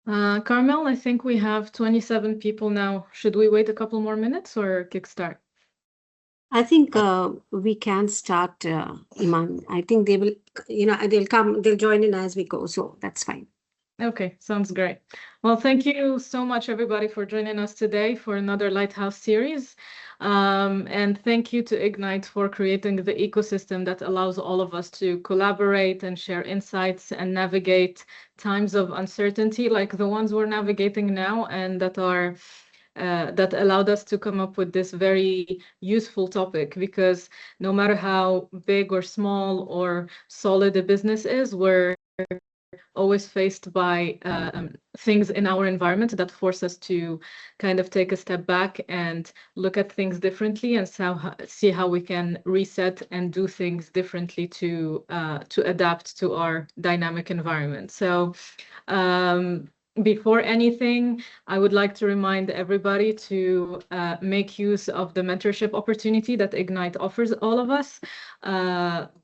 Carmel, I think we have 27 people now. Should we wait a couple more minutes or kickstart? I think we can start, Imane. I think they will, they'll join in as we go. So that's fine. Okay, sounds great. Well, thank you so much, everybody, for joining us today for another Lighthouse series. And thank you to Ignite for creating the ecosystem that allows all of us to collaborate and share insights and navigate times of uncertainty like the ones we're navigating now, and that allowed us to come up with this very useful topic, because no matter how big or small or solid a business is, we're always faced by things in our environment that force us to kind of take a step back and look at things differently and see how we can reset and do things differently to adapt to our dynamic environment. So before anything, I would like to remind everybody to make use of the mentorship opportunity that Ignite offers all of us,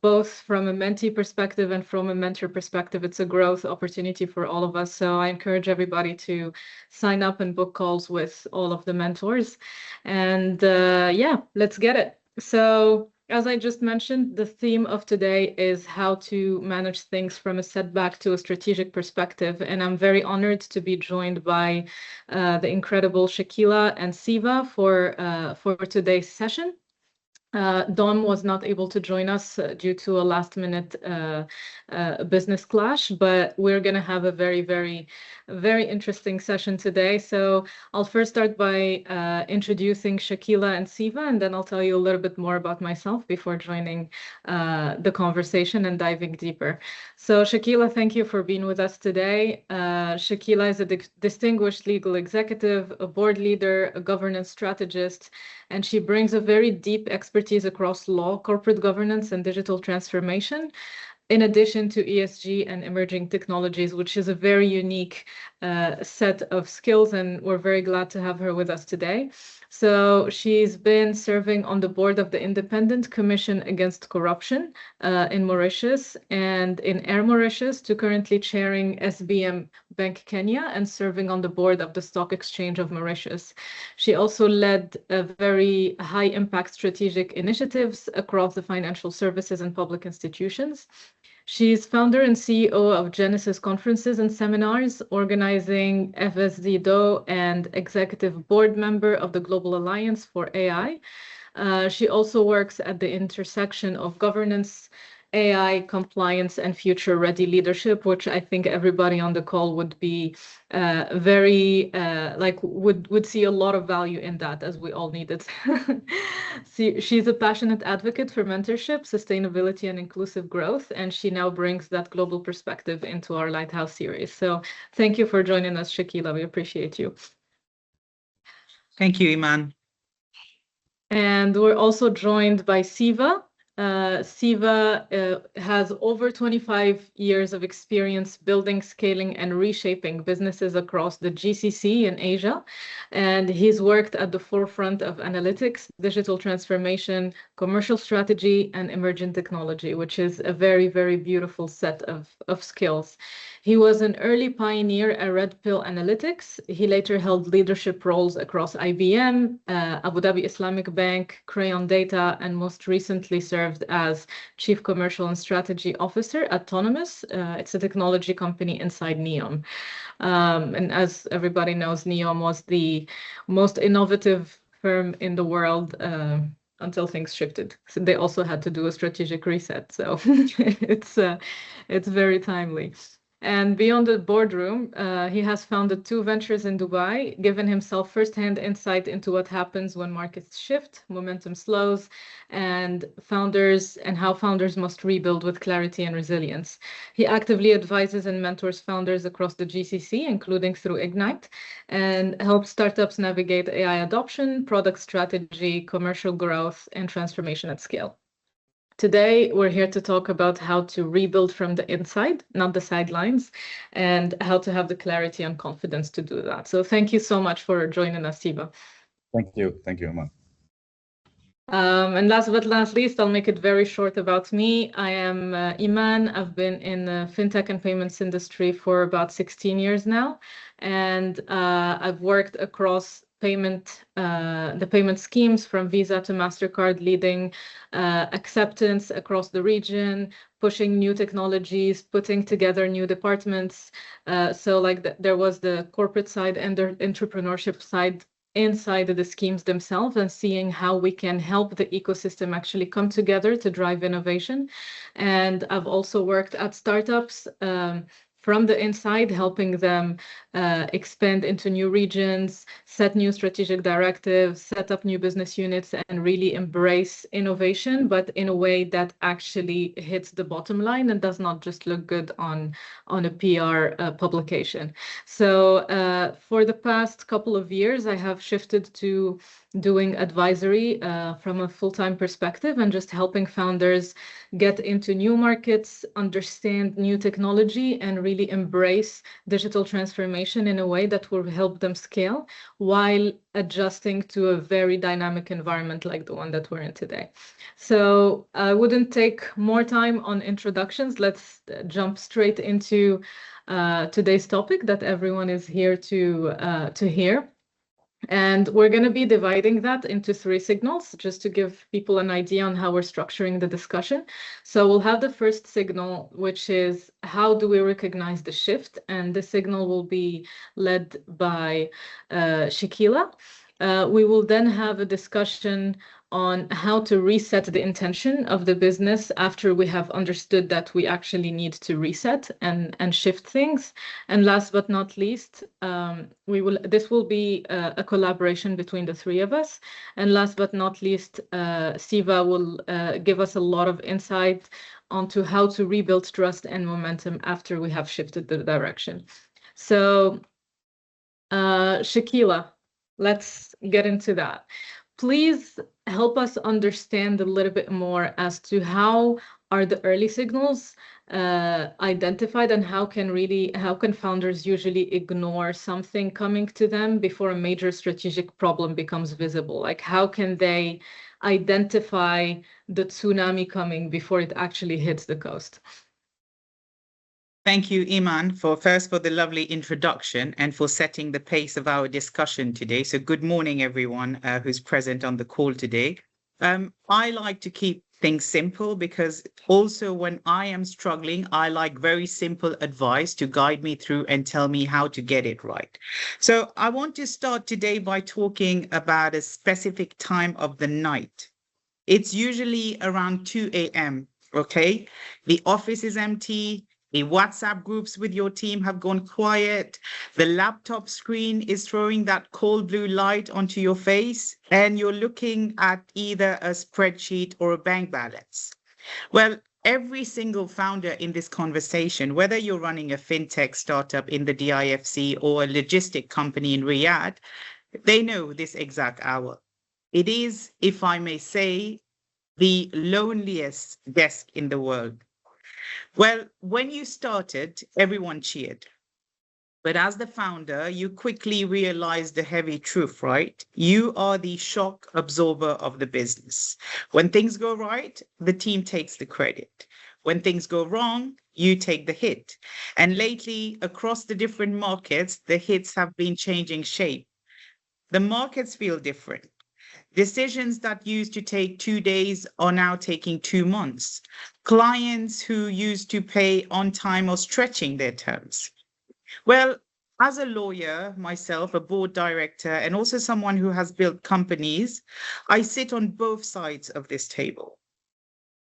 both from a mentee perspective and from a mentor perspective. It's a growth opportunity for all of us. So I encourage everybody to sign up and book calls with all of the mentors. And yeah, let's get it. So as I just mentioned, the theme of today is how to manage things from a setback to a strategic perspective. And I'm very honored to be joined by the incredible Shakilla and Siva for today's session. Don was not able to join us due to a last-minute business clash, but we're going to have a very, very, very interesting session today. So I'll first start by introducing Shakilla and Siva, and then I'll tell you a little bit more about myself before joining the conversation and diving deeper. So Shakilla, thank you for being with us today. Shakilla is a distinguished legal executive, a board leader, a governance strategist, and she brings a very deep expertise across law, corporate governance, and digital transformation, in addition to ESG and emerging technologies, which is a very unique set of skills, and we're very glad to have her with us today. So she's been serving on the board of the Independent Commission Against Corruption in Mauritius and in Air Mauritius, to currently chairing SBM Bank Kenya and serving on the board of the Stock Exchange of Mauritius. She also led very high-impact strategic initiatives across the financial services and public institutions. She's founder and CEO of Genesis Conferences and Seminars, organizing FSD-DO, and executive board member of the Global Alliance for AI. She also works at the intersection of governance, AI, compliance, and future-ready leadership, which I think everybody on the call would be very would see a lot of value in that, as we all need it. She's a passionate advocate for mentorship, sustainability, and inclusive growth, and she now brings that global perspective into our Lighthouse series. So thank you for joining us, Shakilla. We appreciate you. Thank you, Imane. And we're also joined by Siva. Siva has over 25 years of experience building, scaling, and reshaping businesses across the GCC in Asia. And he's worked at the forefront of analytics, digital transformation, commercial strategy, and emerging technology, which is a very, very beautiful set of skills. He was an early pioneer at Red Pill Analytics. He later held leadership roles across IBM, Abu Dhabi Islamic Bank, Crayon Data, and most recently served as Chief Commercial and Strategy Officer at Autonomous. It's a technology company inside NEOM. And as everybody knows, NEOM was the most innovative firm in the world until things shifted. So they also had to do a strategic reset. So it's very timely. And beyond the boardroom, he has founded 2 ventures in Dubai, given himself firsthand insight into what happens when markets shift, momentum slows, and how founders must rebuild with clarity and resilience. He actively advises and mentors founders across the GCC, including through Ignite, and helps startups navigate AI adoption, product strategy, commercial growth, and transformation at scale. Today, we're here to talk about how to rebuild from the inside, not the sidelines, and how to have the clarity and confidence to do that. So thank you so much for joining us, Siva. Thank you. Thank you, Imane. And last but not least, I'll make it very short about me. I am Imane. I've been in the fintech and payments industry for about 16 years now, and I've worked across the payment schemes from Visa to MasterCard, leading acceptance across the region, pushing new technologies, putting together new departments. So like there was the corporate side and the entrepreneurship side inside of the schemes themselves, and seeing how we can help the ecosystem actually come together to drive innovation. And I've also worked at startups from the inside, helping them expand into new regions, set new strategic directives, set up new business units, and really embrace innovation, but in a way that actually hits the bottom line and does not just look good on a PR publication. So for the past couple of years, I have shifted to doing advisory from a full-time perspective and just helping founders get into new markets, understand new technology, and really embrace digital transformation in a way that will help them scale while adjusting to a very dynamic environment like the one that we're in today. So I wouldn't take more time on introductions. Let's jump straight into today's topic that everyone is here to hear. And we're going to be dividing that into 3 signals, just to give people an idea on how we're structuring the discussion. So we'll have the first signal, which is how do we recognize the shift? And the signal will be led by Shakilla. We will then have a discussion on how to reset the intention of the business after we have understood that we actually need to reset and shift things. And last but not least, this will be a collaboration between the 3 of us. And last but not least, Siva will give us a lot of insight onto how to rebuild trust and momentum after we have shifted the direction. So Shakilla, let's get into that. Please help us understand a little bit more as to how are the early signals identified, and how can founders usually ignore something coming to them before a major strategic problem becomes visible? Like, how can they identify the tsunami coming before it actually hits the coast? Thank you, Imane, for the lovely introduction and for setting the pace of our discussion today. So good morning, everyone who's present on the call today. I like to keep things simple because also when I am struggling, I like very simple advice to guide me through and tell me how to get it right. So I want to start today by talking about a specific time of the night. It's usually around 2 a.m., okay? The office is empty. The WhatsApp groups with your team have gone quiet. The laptop screen is throwing that cold blue light onto your face, and you're looking at either a spreadsheet or a bank balance. Well, every single founder in this conversation, whether you're running a fintech startup in the DIFC or a logistic company in Riyadh, they know this exact hour. It is, if I may say, the loneliest desk in the world. Well, when you started, everyone cheered. But as the founder, you quickly realized the heavy truth, right? You are the shock absorber of the business. When things go right, the team takes the credit. When things go wrong, you take the hit. And lately, across the different markets, the hits have been changing shape. The markets feel different. Decisions that used to take 2 days are now taking 2 months. Clients who used to pay on time are stretching their terms. Well, as a lawyer, myself, a board director, and also someone who has built companies, I sit on both sides of this table.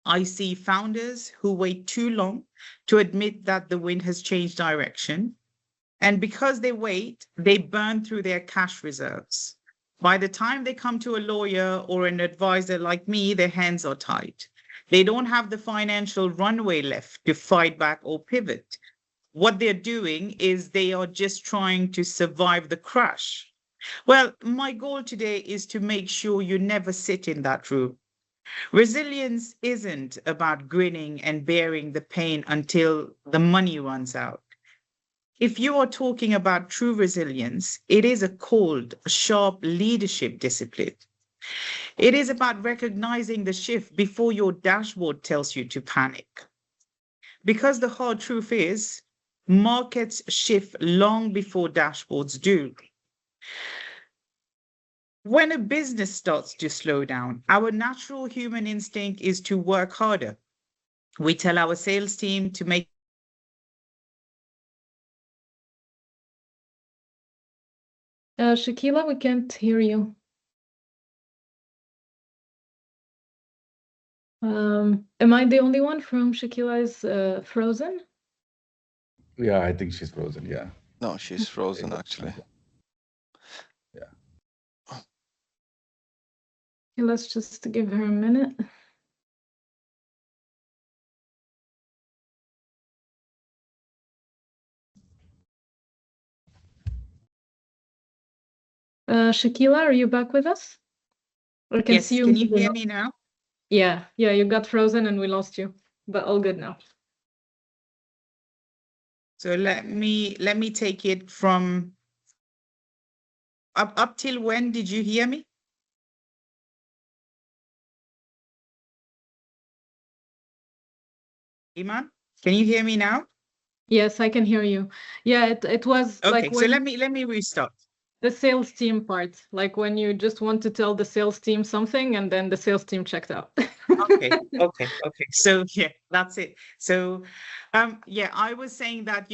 I see founders who wait too long to admit that the wind has changed direction. And because they wait, they burn through their cash reserves. By the time they come to a lawyer or an advisor like me, their hands are tied. They don't have the financial runway left to fight back or pivot. What they're doing is they are just trying to survive the crash. Well, my goal today is to make sure you never sit in that room. Resilience isn't about grinning and bearing the pain until the money runs out. If you are talking about true resilience, it is a cold, sharp leadership discipline. It is about recognizing the shift before your dashboard tells you to panic. Because the hard truth is, markets shift long before dashboards do. When a business starts to slow down, our natural human instinct is to work harder. We tell our sales team to make Shakilla, we can't hear you. Am I the only one from Shakilla is frozen? Yeah, I think she's frozen. Yeah. No, she's frozen actually. Yeah. Okay, let's just give her a minute. Shakilla, are you back with us? I can Yes, see you. can you hear me now? Yeah, you got frozen and we lost you, but all good now. So let me take it from up till when did you hear me? Imane, can you hear me now? Yes, I can hear you. Yeah, it was Okay, like so when let me restart. the sales team part, like when you just want to tell the sales team something and then the sales team checked out. Okay. So yeah, that's it. So yeah, I was saying that,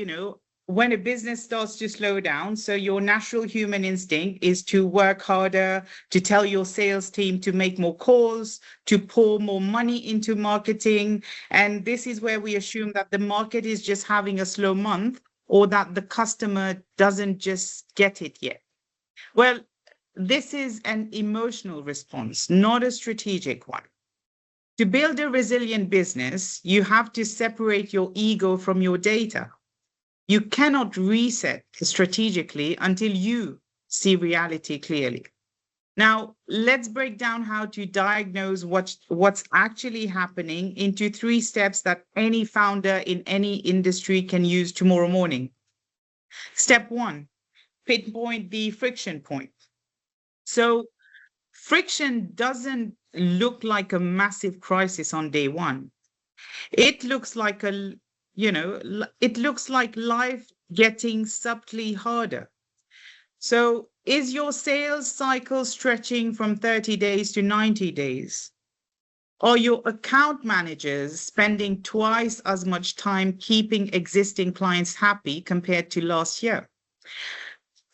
when a business starts to slow down, so your natural human instinct is to work harder, to tell your sales team to make more calls, to pour more money into marketing. And this is where we assume that the market is just having a slow month or that the customer doesn't just get it yet. Well, this is an emotional response, not a strategic one. To build a resilient business, you have to separate your ego from your data. You cannot reset strategically until you see reality clearly. Now, let's break down how to diagnose what's actually happening into 3 steps that any founder in any industry can use tomorrow morning. Step 1, pinpoint the friction point. So friction doesn't look like a massive crisis on day one. It looks like it looks like life getting subtly harder. So is your sales cycle stretching from 30 days to 90 days? Are your account managers spending twice as much time keeping existing clients happy compared to last year?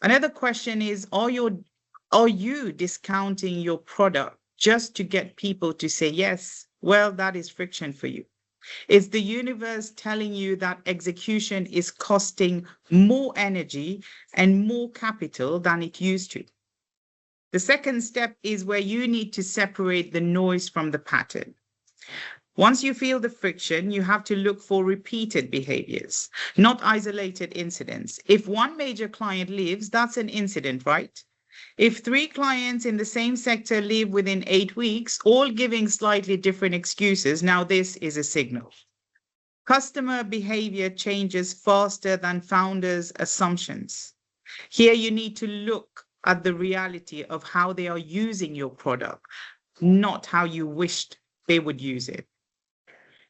Another question is, are you discounting your product just to get people to say yes? Well, that is friction for you. Is the universe telling you that execution is costing more energy and more capital than it used to? The second step is where you need to separate the noise from the pattern. Once you feel the friction, you have to look for repeated behaviors, not isolated incidents. If one major client leaves, that's an incident, right? If 3 clients in the same sector leave within 8 weeks, all giving slightly different excuses, now this is a signal. Customer behavior changes faster than founders' assumptions. Here you need to look at the reality of how they are using your product, not how you wished they would use it.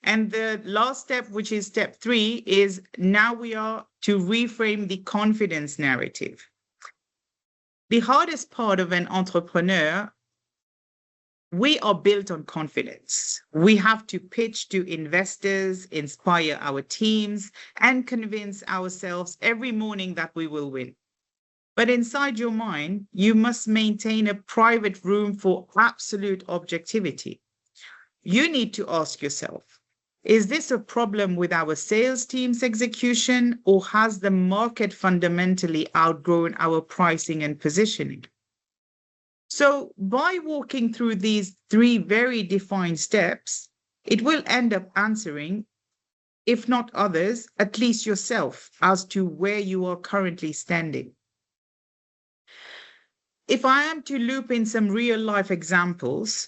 And the last step, which is step 3, is now we are to reframe the confidence narrative. The hardest part of an entrepreneur, we are built on confidence. We have to pitch to investors, inspire our teams, and convince ourselves every morning that we will win. But inside your mind, you must maintain a private room for absolute objectivity. You need to ask yourself, is this a problem with our sales team's execution, or has the market fundamentally outgrown our pricing and positioning? So by walking through these 3 very defined steps, it will end up answering, if not others, at least yourself as to where you are currently standing. If I am to loop in some real life examples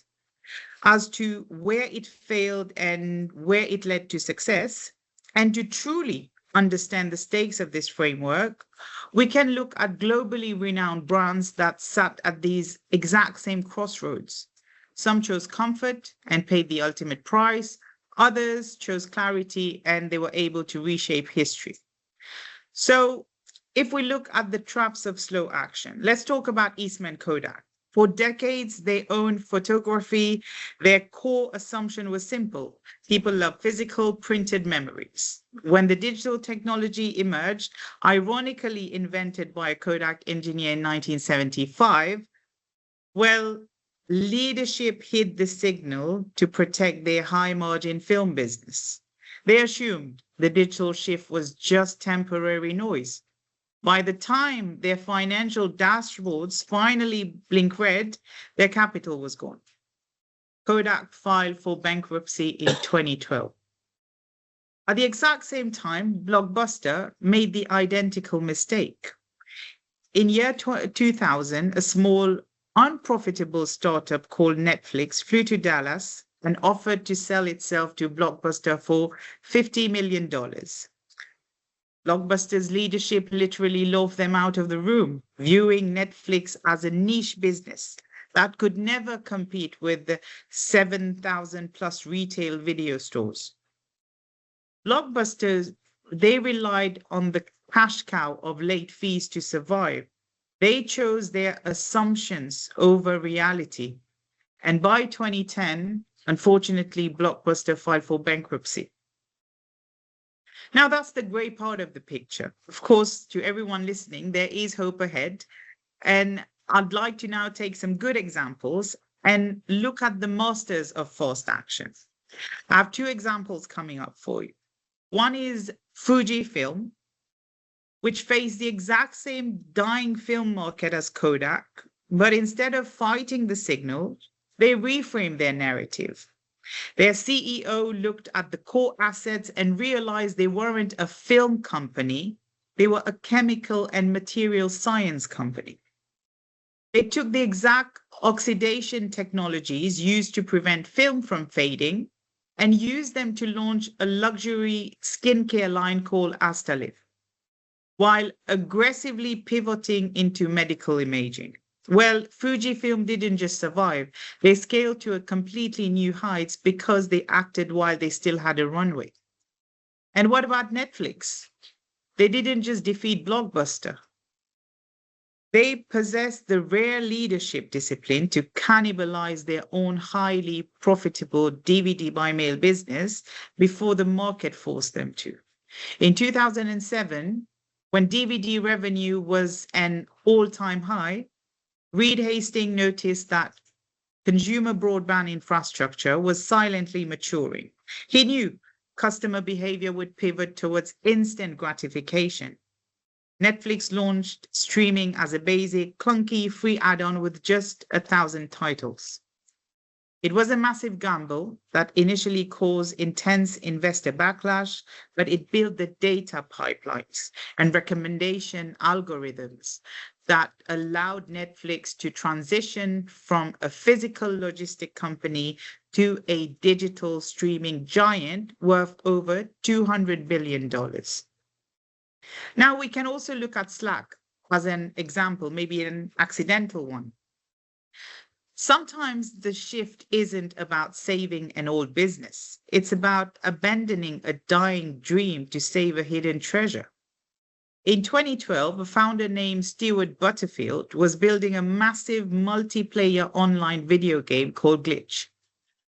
as to where it failed and where it led to success, and to truly understand the stakes of this framework, we can look at globally renowned brands that sat at these exact same crossroads. Some chose comfort and paid the ultimate price. Others chose clarity and they were able to reshape history. So if we look at the traps of slow action, let's talk about Eastman Kodak. For decades, they owned photography. Their core assumption was simple. People love physical printed memories. When the digital technology emerged, ironically invented by a Kodak engineer in 1975, well, leadership hid the signal to protect their high-margin film business. They assumed the digital shift was just temporary noise. By the time their financial dashboards finally blink red, their capital was gone. Kodak filed for bankruptcy in 2012. At the exact same time, Blockbuster made the identical mistake. In year 2000, a small, unprofitable startup called Netflix flew to Dallas and offered to sell itself to Blockbuster for $50 million. Blockbuster's leadership literally loafed them out of the room, viewing Netflix as a niche business that could never compete with the 7,000 plus retail video stores. Blockbusters, they relied on the cash cow of late fees to survive. They chose their assumptions over reality. And by 2010, unfortunately, Blockbuster filed for bankruptcy. Now, that's the gray part of the picture. Of course, to everyone listening, there is hope ahead. And I'd like to now take some good examples and look at the masters of fast action. I have two examples coming up for you. One is Fujifilm, which faced the exact same dying film market as Kodak, but instead of fighting the signal, they reframed their narrative. Their CEO looked at the core assets and realized they weren't a film company, they were a chemical and material science company. They took the exact oxidation technologies used to prevent film from fading and used them to launch a luxury skincare line called Adel, while aggressively pivoting into medical imaging. Well, Fujifilm didn't just survive. They scaled to a completely new heights because they acted while they still had a runway. And what about Netflix? They didn't just defeat Blockbuster. They possessed the rare leadership discipline to cannibalize their own highly profitable DVD by mail business before the market forced them to. In 2007, when DVD revenue was an all-time high, Reed Hastings noticed that consumer broadband infrastructure was silently maturing. He knew customer behavior would pivot towards instant gratification. Netflix launched streaming as a basic, clunky, free add-on with just 1,000 titles. It was a massive gamble that initially caused intense investor backlash, but it built the data pipelines and recommendation algorithms that allowed Netflix to transition from a physical logistic company to a digital streaming giant worth over $200 billion. Now, we can also look at Slack as an example, maybe an accidental one. Sometimes the shift isn't about saving an old business. It's about abandoning a dying dream to save a hidden treasure. In 2012, a founder named Stuart Butterfield was building a massive multiplayer online video game called Glitch.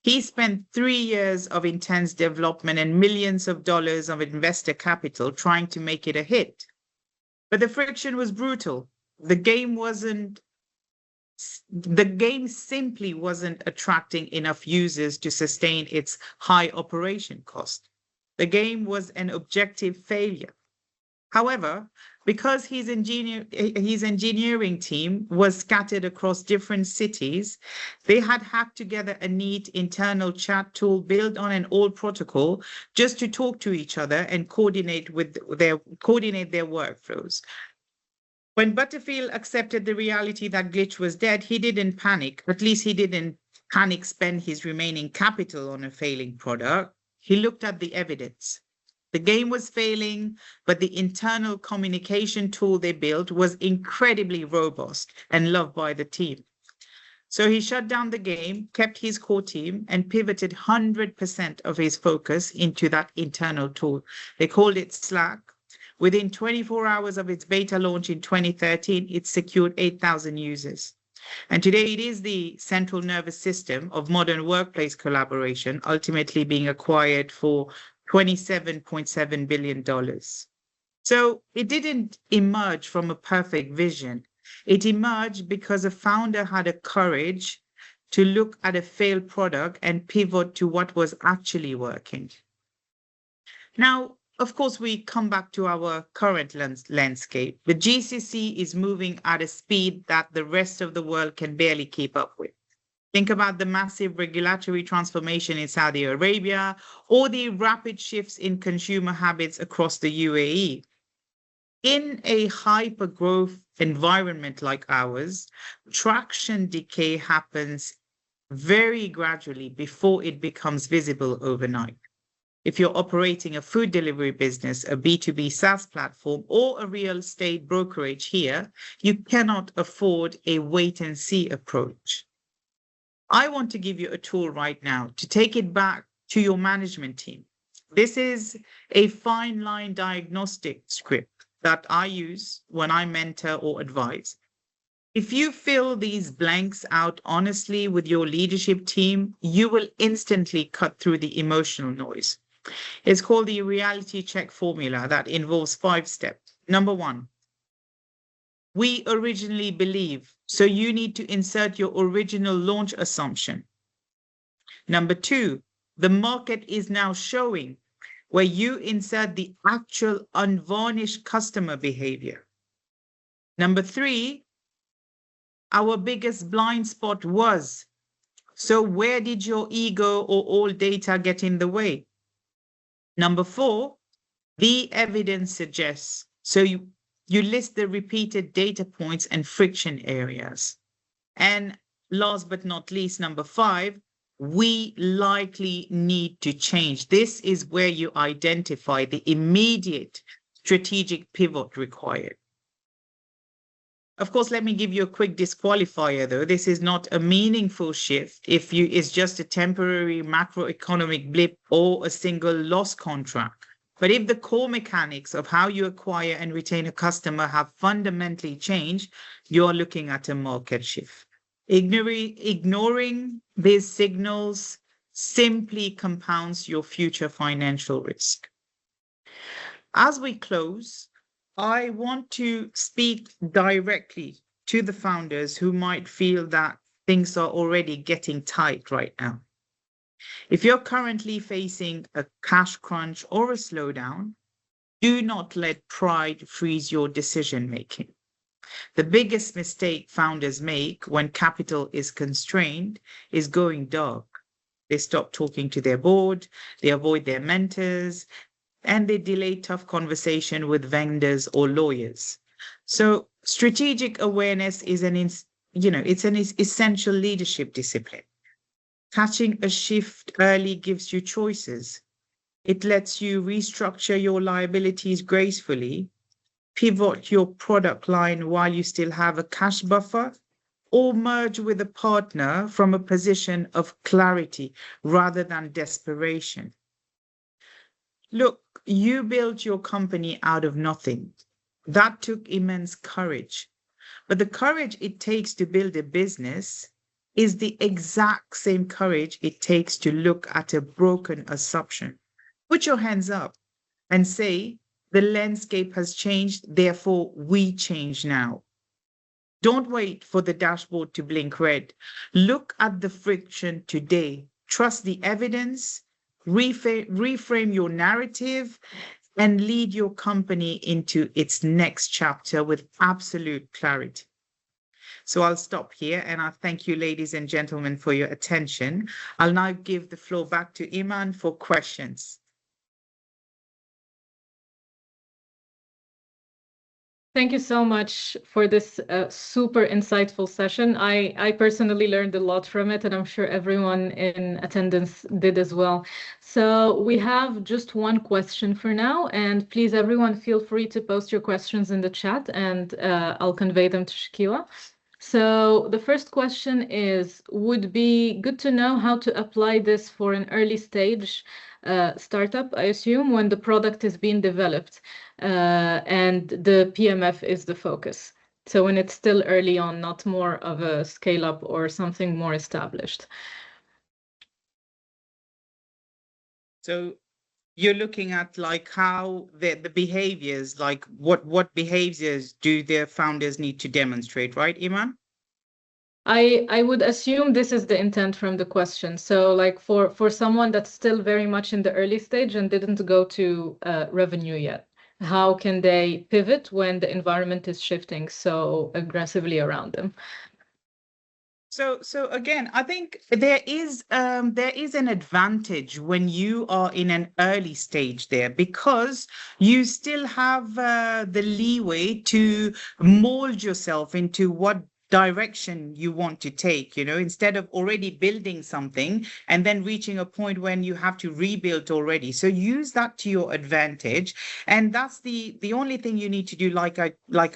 He spent 3 years of intense development and millions of dollars of investor capital trying to make it a hit. But the friction was brutal. The game simply wasn't attracting enough users to sustain its high operation cost. The game was an objective failure. However, because his engineering team was scattered across different cities, they had hacked together a neat internal chat tool built on an old protocol just to talk to each other and coordinate their workflows. When Butterfield accepted the reality that Glitch was dead, he didn't panic. At least he didn't panic spend his remaining capital on a failing product. He looked at the evidence. The game was failing, but the internal communication tool they built was incredibly robust and loved by the team. So he shut down the game, kept his core team, and pivoted 100% of his focus into that internal tool. They called it Slack. Within 24 hours of its beta launch in 2013, it secured 8,000 users. And today it is the central nervous system of modern workplace collaboration, ultimately being acquired for $27.7 billion. So it didn't emerge from a perfect vision. It emerged because a founder had a courage to look at a failed product and pivot to what was actually working. Now, of course, we come back to our current landscape. The GCC is moving at a speed that the rest of the world can barely keep up with. Think about the massive regulatory transformation in Saudi Arabia or the rapid shifts in consumer habits across the UAE. In a hyper-growth environment like ours, traction decay happens very gradually before it becomes visible overnight. If you're operating a food delivery business, a B2B SaaS platform, or a real estate brokerage here, you cannot afford a wait-and-see approach. I want to give you a tool right now to take it back to your management team. This is a fine line diagnostic script that I use when I mentor or advise. If you fill these blanks out honestly with your leadership team, you will instantly cut through the emotional noise. It's called the reality check formula that involves 5 steps. Number 1, we originally believe, so you need to insert your original launch assumption. Number 2, the market is now showing, where you insert the actual unvarnished customer behavior. Number 3, our biggest blind spot was, so where did your ego or old data get in the way? Number 4, the evidence suggests, so you list the repeated data points and friction areas. And last but not least, number 5, we likely need to change. This is where you identify the immediate strategic pivot required. Of course, let me give you a quick disqualifier though. This is not a meaningful shift if it's just a temporary macroeconomic blip or a single loss contract. But if the core mechanics of how you acquire and retain a customer have fundamentally changed, you're looking at a market shift. Ignoring these signals simply compounds your future financial risk. As we close, I want to speak directly to the founders who might feel that things are already getting tight right now. If you're currently facing a cash crunch or a slowdown, do not let pride freeze your decision making. The biggest mistake founders make when capital is constrained is going dark. They stop talking to their board, they avoid their mentors, and they delay tough conversation with vendors or lawyers. So strategic awareness is an essential leadership discipline. Catching a shift early gives you choices. It lets you restructure your liabilities gracefully, pivot your product line while you still have a cash buffer, or merge with a partner from a position of clarity rather than desperation. Look, you built your company out of nothing. That took immense courage. But the courage it takes to build a business is the exact same courage it takes to look at a broken assumption. Put your hands up and say, the landscape has changed, therefore we change now. Don't wait for the dashboard to blink red. Look at the friction today. Trust the evidence, reframe your narrative, and lead your company into its next chapter with absolute clarity. So I'll stop here and I thank you, ladies and gentlemen, for your attention. I'll now give the floor back to Imane for questions. Thank you so much for this super insightful session. I personally learned a lot from it, and I'm sure everyone in attendance did as well. So we have just one question for now, and please, everyone, feel free to post your questions in the chat, and I'll convey them to Shakilla. So the first question is, would be good to know how to apply this for an early stage startup, I assume, when the product is being developed and the PMF is the focus. So when it's still early on, not more of a scale up or something more established. So you're looking at like how the behaviors, like what behaviors do their founders need to demonstrate, right, Imane? I would assume this is the intent from the question. So like for someone that's still very much in the early stage and didn't go to revenue yet, how can they pivot when the environment is shifting so aggressively around them? So again, I think there is an advantage when you are in an early stage there, because you still have the leeway to mold yourself into what direction you want to take, instead of already building something and then reaching a point when you have to rebuild already. So use that to your advantage. And that's the only thing you need to do, like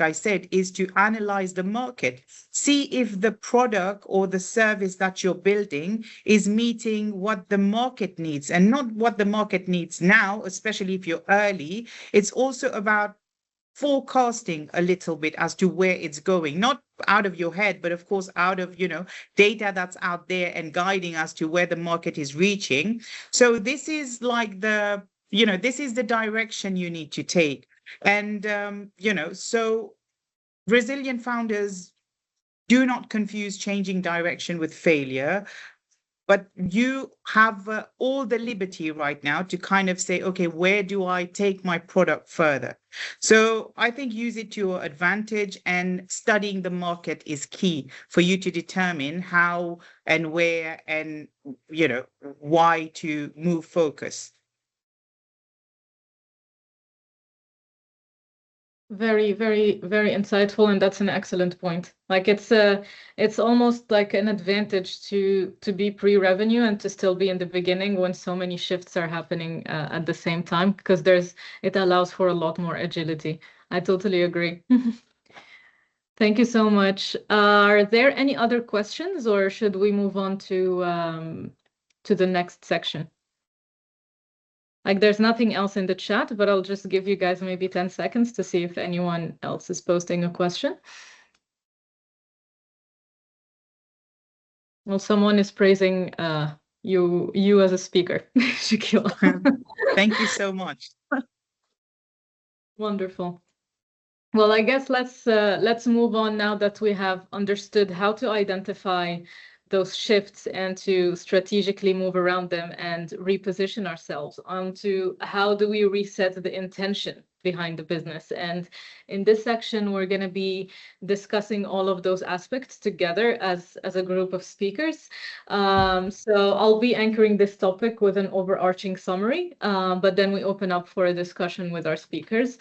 I said, is to analyze the market. See if the product or the service that you're building is meeting what the market needs, and not what the market needs now, especially if you're early. It's also about forecasting a little bit as to where it's going, not out of your head, but of course out of, data that's out there and guiding us to where the market is reaching. So this is like this is the direction you need to take. And, so resilient founders do not confuse changing direction with failure. But you have all the liberty right now to kind of say, okay, where do I take my product further? So I think use it to your advantage, and studying the market is key for you to determine how and where and, why to move focus. Very, very, very insightful, and that's an excellent point. Like it's almost like an advantage to be pre-revenue and to still be in the beginning when so many shifts are happening at the same time, because it allows for a lot more agility. I totally agree. Thank you so much. Are there any other questions, or should we move on to the next section? Like there's nothing else in the chat, but I'll just give you guys maybe 10 seconds to see if anyone else is posting a question. Well, someone is praising you as a speaker, Shakilla. Thank you so much. Wonderful. Well, I guess let's move on now that we have understood how to identify those shifts and to strategically move around them and reposition ourselves onto how do we reset the intention behind the business. And in this section, we're going to be discussing all of those aspects together as a group of speakers. So I'll be anchoring this topic with an overarching summary, but then we open up for a discussion with our speakers.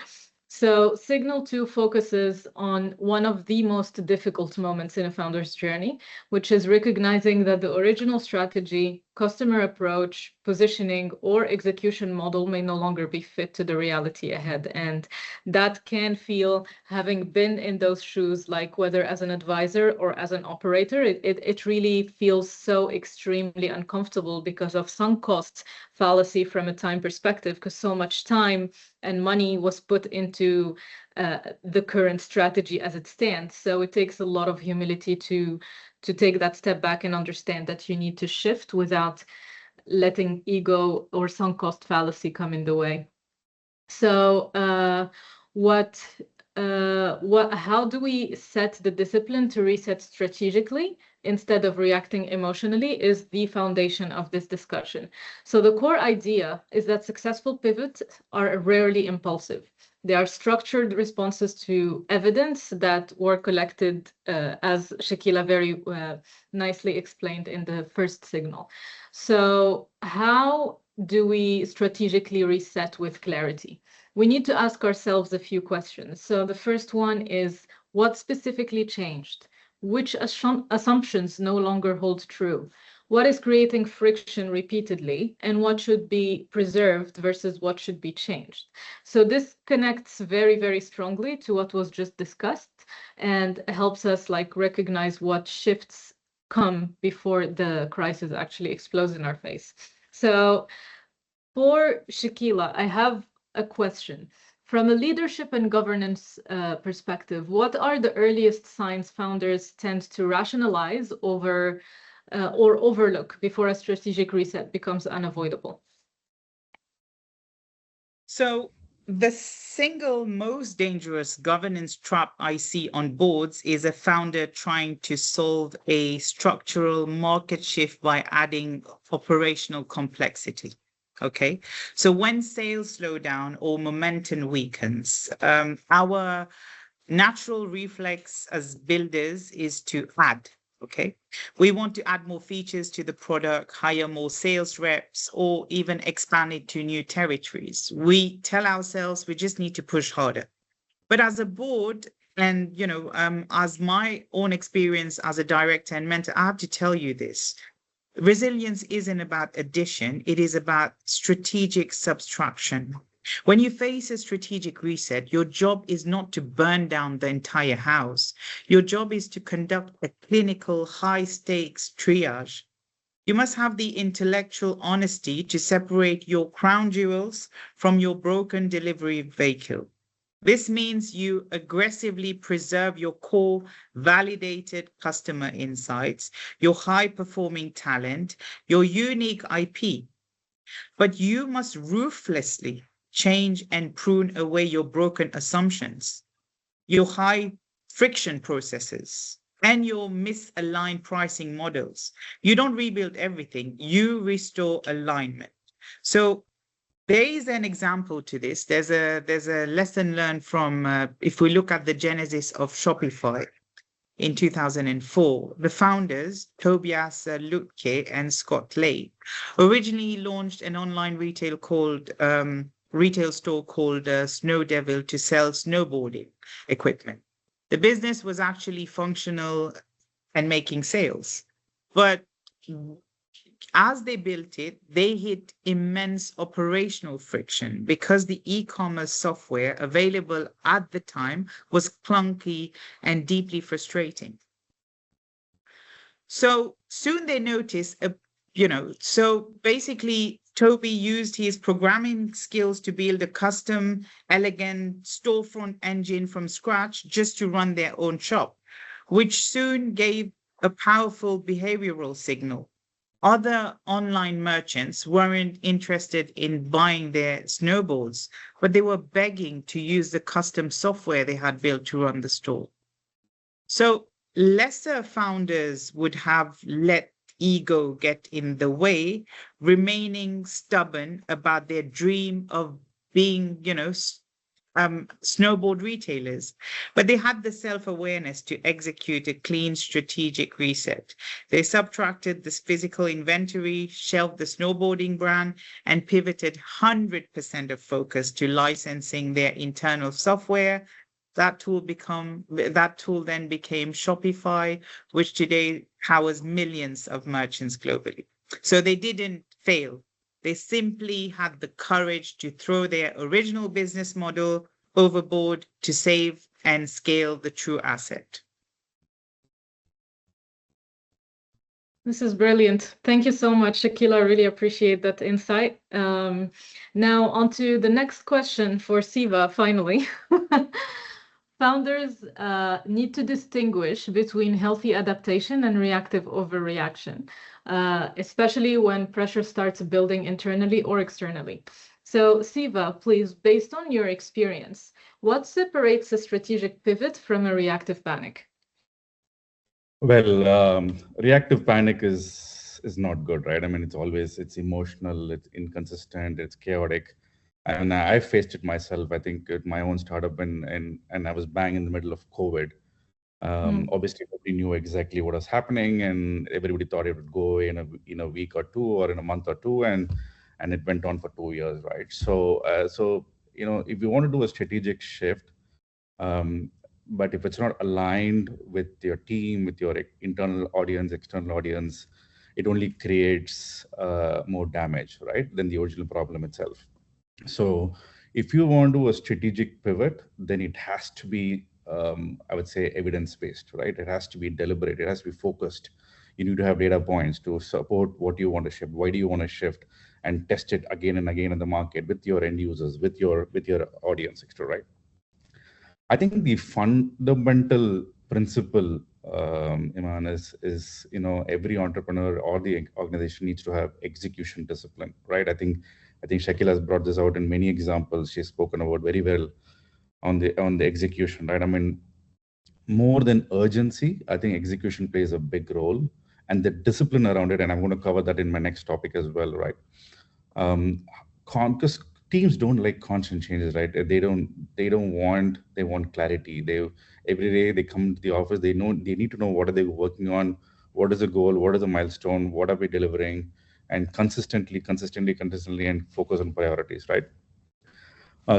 So Signal 2 focuses on one of the most difficult moments in a founder's journey, which is recognizing that the original strategy, customer approach, positioning, or execution model may no longer be fit to the reality ahead. And that can feel, having been in those shoes, like whether as an advisor or as an operator, it really feels so extremely uncomfortable because of sunk costs fallacy from a time perspective, because so much time and money was put into the current strategy as it stands. So it takes a lot of humility to take that step back and understand that you need to shift without letting ego or sunk cost fallacy come in the way. So how do we set the discipline to reset strategically instead of reacting emotionally is the foundation of this discussion. So the core idea is that successful pivots are rarely impulsive. They are structured responses to evidence that were collected, as Shakilla very nicely explained in the first signal. So how do we strategically reset with clarity? we need to ask ourselves a few questions. So the first one is, what specifically changed? Which assumptions no longer hold true? What is creating friction repeatedly, and what should be preserved versus what should be changed? So this connects very, very strongly to what was just discussed and helps us like recognize what shifts come before the crisis actually explodes in our face. So for Shakilla, I have a question. From a leadership and governance perspective, what are the earliest signs founders tend to rationalize over or overlook before a strategic reset becomes unavoidable? So the single most dangerous governance trap I see on boards is a founder trying to solve a structural market shift by adding operational complexity. Okay, so when sales slow down or momentum weakens, our natural reflex as builders is to add. Okay, we want to add more features to the product, hire more sales reps, or even expand it to new territories. We tell ourselves we just need to push harder. But as a board, and as my own experience as a director and mentor, I have to tell you this. Resilience isn't about addition, it is about strategic subtraction. When you face a strategic reset, your job is not to burn down the entire house. Your job is to conduct a clinical, high-stakes triage. You must have the intellectual honesty to separate your crown jewels from your broken delivery vehicle. This means you aggressively preserve your core validated customer insights, your high-performing talent, your unique IP. But you must ruthlessly change and prune away your broken assumptions, your high friction processes, and your misaligned pricing models. You don't rebuild everything, you restore alignment. So there is an example to this. There's a lesson learned from, if we look at the genesis of Shopify in 2004, the founders, Tobias Lutke and Scott Lay, originally launched an online retail store called Snow Devil to sell snowboarding equipment. The business was actually functional and making sales, but as they built it, they hit immense operational friction because the e-commerce software available at the time was clunky and deeply frustrating. So soon they noticed, so basically Toby used his programming skills to build a custom, elegant storefront engine from scratch just to run their own shop, which soon gave a powerful behavioral signal. Other online merchants weren't interested in buying their snowboards, but they were begging to use the custom software they had built to run the store. So lesser founders would have let ego get in the way, remaining stubborn about their dream of being, snowboard retailers, but they had the self-awareness to execute a clean strategic reset. They subtracted this physical inventory, shelved the snowboarding brand, and pivoted 100% of focus to licensing their internal software. That tool then became Shopify, which today powers millions of merchants globally. So they didn't fail. They simply had the courage to throw their original business model overboard to save and scale the true asset. This is brilliant. Thank you so much, Shakilla. I really appreciate that insight. Now on to the next question for Siva, finally. Founders need to distinguish between healthy adaptation and reactive overreaction, especially when pressure starts building internally or externally. So Siva, please, based on your experience, what separates a strategic pivot from a reactive panic? Well, reactive panic is not good, right? I mean, it's emotional, it's inconsistent, it's chaotic. And I faced it myself. I think at my own startup, and I was bang in the middle of COVID. Obviously, nobody knew exactly what was happening, and everybody thought it would go away in a week or two, or in a month or two, and it went on for 2 years, right? So if you want to do a strategic shift, but if it's not aligned with your team, with your internal audience, external audience, it only creates more damage, right, than the original problem itself. So if you want to do a strategic pivot, then it has to be, I would say, evidence-based, right? It has to be deliberate. It has to be focused. You need to have data points to support what you want to shift. Why do you want to shift? And test it again and again in the market with your end users, with your audience, etc. Right? I think the fundamental principle, Imane, is every entrepreneur or the organization needs to have execution discipline, right? I think Shakilla has brought this out in many examples. She's spoken about very well on the execution, right? I mean, more than urgency, I think execution plays a big role, and the discipline around it. And I'm going to cover that in my next topic as well, right? Because teams don't like constant changes, right? They want clarity. Every day they come to the office, they need to know what are they working on, what is the goal, what is the milestone, what are we delivering, and consistently, and focus on priorities, right?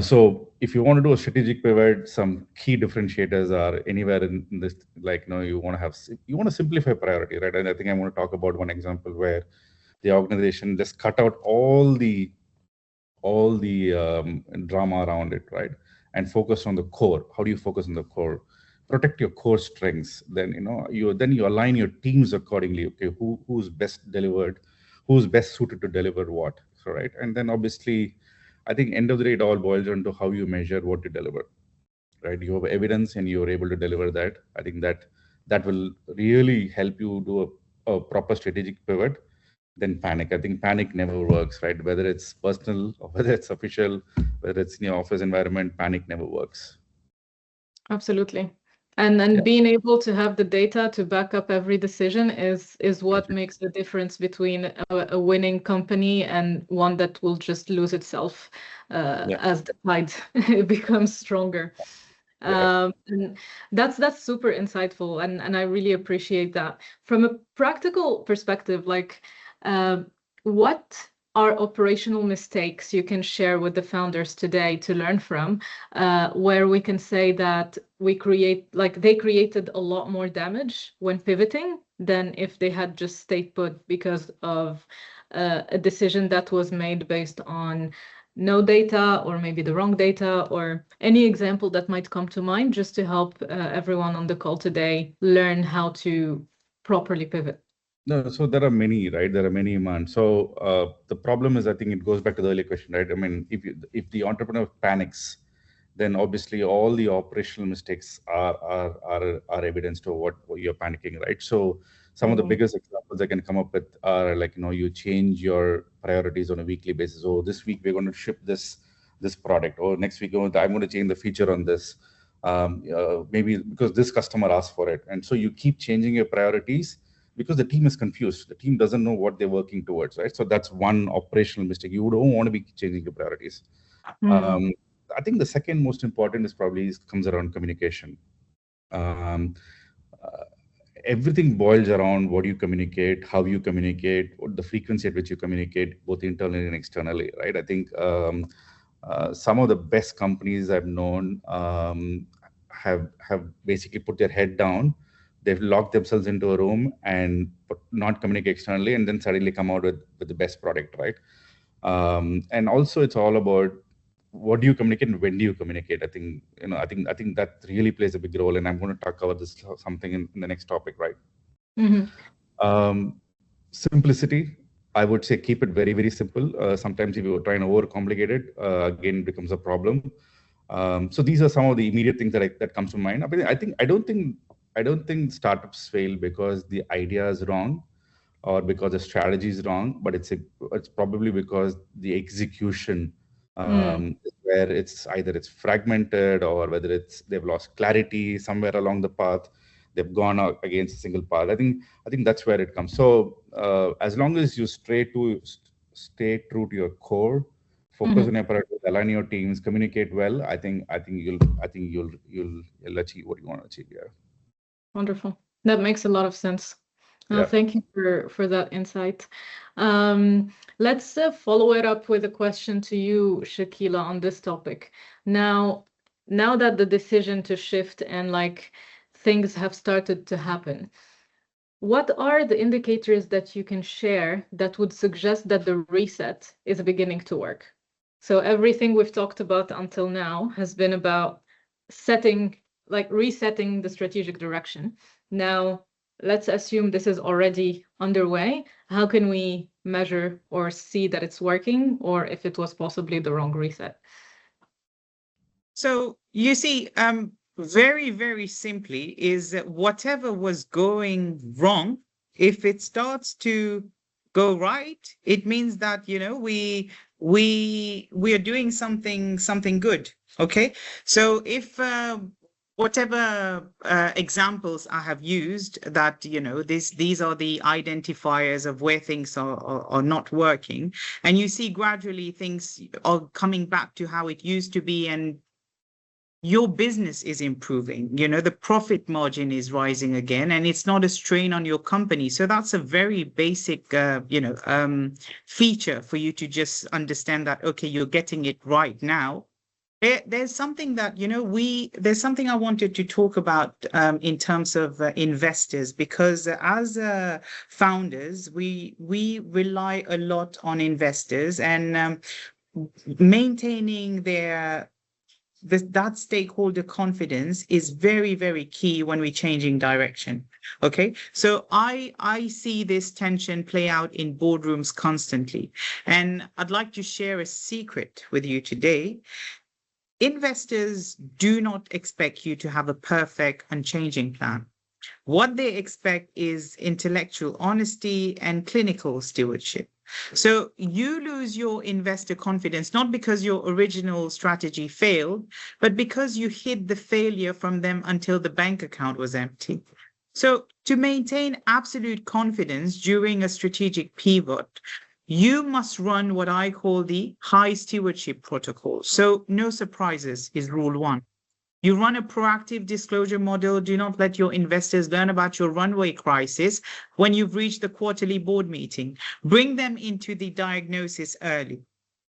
So if you want to do a strategic pivot, some key differentiators are anywhere in this, you want to simplify priority, right? And I think I want to talk about one example where the organization just cut out all the drama around it, right? And focus on the core. How do you focus on the core? Protect your core strengths. Then you align your teams accordingly. Okay, who's best delivered, who's best suited to deliver what. So right, and then obviously, I think end of the day, it all boils down to how you measure what you deliver. Right, you have evidence and you're able to deliver that. I think that will really help you do a proper strategic pivot. Then panic. I think panic never works, right? Whether it's personal or whether it's official, whether it's in your office environment, panic never works. Absolutely. And being able to have the data to back up every decision is what makes the difference between a winning company and one that will just lose itself as the tide becomes stronger. And that's super insightful, and I really appreciate that. From a practical perspective, what are operational mistakes you can share with the founders today to learn from, where we can say that they created a lot more damage when pivoting than if they had just stayed put because of a decision that was made based on no data, or maybe the wrong data, or any example that might come to mind, just to help everyone on the call today learn how to properly pivot. No, so there are many, right? There are many, Imane. So the problem is, I think it goes back to the earlier question, right? I mean, if the entrepreneur panics, then obviously all the operational mistakes are evidence to what you're panicking, right? So some of the biggest examples I can come up with are you change your priorities on a weekly basis. Oh, this week we're going to ship this product, or next week I'm going to change the feature on this, maybe because this customer asked for it. And so you keep changing your priorities because the team is confused. The team doesn't know what they're working towards, right? So that's one operational mistake. You don't want to be changing your priorities. I think the second most important comes around communication. Everything boils around what you communicate, how you communicate, what the frequency at which you communicate, both internally and externally, right? I think some of the best companies I've known have basically put their head down. They've locked themselves into a room and not communicate externally, and then suddenly come out with the best product, right? And also, it's all about what do you communicate and when do you communicate. I think that really plays a big role, and I'm going to cover this something in the next topic, right? Simplicity. I would say keep it very, very simple. Sometimes if you try and overcomplicate it, again, it becomes a problem. So these are some of the immediate things that comes to mind. I don't think startups fail because the idea is wrong or because the strategy is wrong, but it's probably because the execution where it's either fragmented, or whether they've lost clarity somewhere along the path. They've gone against a single path. I think that's where it comes. So as long as you stay true to your core, focus on your priorities, align your teams, communicate well, I think you'll achieve what you want to achieve. Yeah. Wonderful. That makes a lot of sense. Oh, thank you for that insight. Let's follow it up with a question to you, Shakilla, on this topic. Now that the decision to shift and like things have started to happen, what are the indicators that you can share that would suggest that the reset is beginning to work? So everything we've talked about until now has been about resetting the strategic direction. Now, let's assume this is already underway. How can we measure or see that it's working, or if it was possibly the wrong reset? So you see, very, very simply is that whatever was going wrong, if it starts to go right, it means that, you know, we are doing something good. Okay. So if whatever examples I have used, that, you know, these are the identifiers of where things are not working, and you see gradually things are coming back to how it used to be, and your business is improving, you know, the profit margin is rising again, and it's not a strain on your company. So that's a very basic, feature for you to just understand that, okay, you're getting it right now. There's something that, you know, there's something I wanted to talk about in terms of investors, because as founders, we rely a lot on investors, and maintaining that stakeholder confidence is very, very key when we're changing direction. Okay, so I see this tension play out in boardrooms constantly, and I'd like to share a secret with you today. Investors do not expect you to have a perfect, unchanging plan. What they expect is intellectual honesty and clinical stewardship. So you lose your investor confidence, not because your original strategy failed, but because you hid the failure from them until the bank account was empty. So to maintain absolute confidence during a strategic pivot, you must run what I call the high stewardship protocol. So no surprises is rule one. You run a proactive disclosure model. Do not let your investors learn about your runway crisis when you've reached the quarterly board meeting. Bring them into the diagnosis early.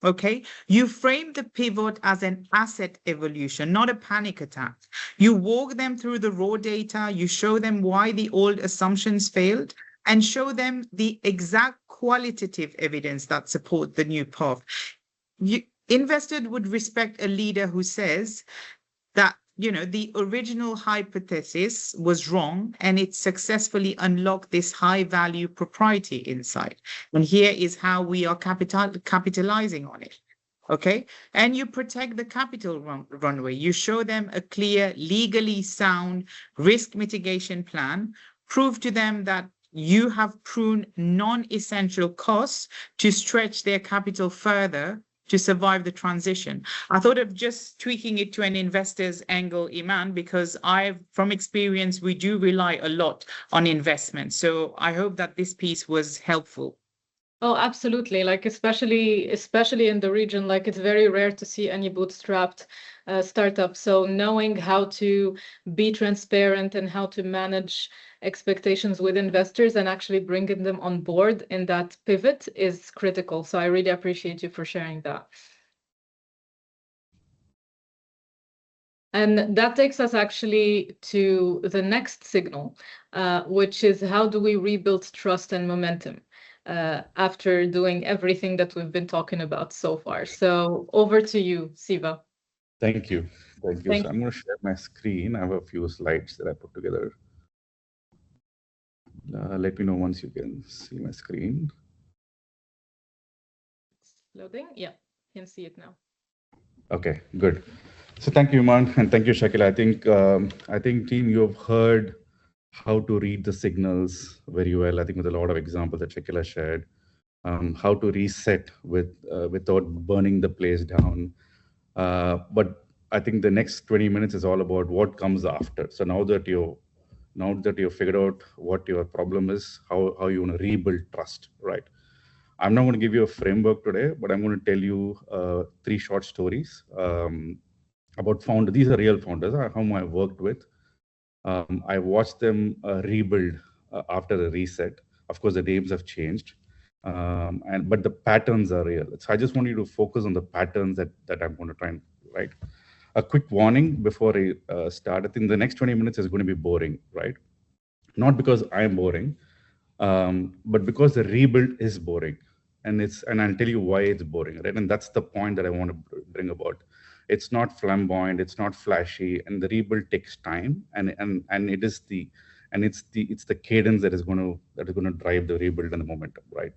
Okay, you frame the pivot as an asset evolution, not a panic attack. You walk them through the raw data, you show them why the old assumptions failed, and show them the exact qualitative evidence that support the new path. Investors would respect a leader who says that, you know, the original hypothesis was wrong and it successfully unlocked this high value proprietary insight. And here is how we are capitalizing on it. Okay. And you protect the capital runway. You show them a clear, legally sound risk mitigation plan, prove to them that you have pruned non-essential costs to stretch their capital further to survive the transition. I thought of just tweaking it to an investor's angle, Imane, because from experience, we do rely a lot on investment. So I hope that this piece was helpful. Oh, absolutely. Like, especially in the region, like it's very rare to see any bootstrapped startup. So knowing how to be transparent and how to manage expectations with investors and actually bringing them on board in that pivot is critical. So I really appreciate you for sharing that. And that takes us actually to the next signal, which is how do we rebuild trust and momentum after doing everything that we've been talking about so far. So over to you, Siva. Thank you. So I'm going to share my screen. I have a few slides that I put together. Let me know once you can see my screen. Loading? Yeah, can see it now. Okay, good. So thank you, Imane, and thank you, Shakilla. I think team, you've heard how to read the signals very well. I think with a lot of examples that Shakilla shared, how to reset without burning the place down. But I think the next 20 minutes is all about what comes after. So now that you've figured out what your problem is, how you want to rebuild trust, right? I'm not going to give you a framework today, but I'm going to tell you 3 short stories about founders. These are real founders whom I worked with. I watched them rebuild after the reset. Of course, the names have changed, but the patterns are real. So I just want you to focus on the patterns that I'm going to try and write. A quick warning before I start. I think the next 20 minutes is going to be boring, right? Not because I'm boring, but because the rebuild is boring, and I'll tell you why it's boring, right? And that's the point that I want to bring about. It's not flamboyant, it's not flashy, and the rebuild takes time, and it's the cadence that is going to drive the rebuild and the momentum, right?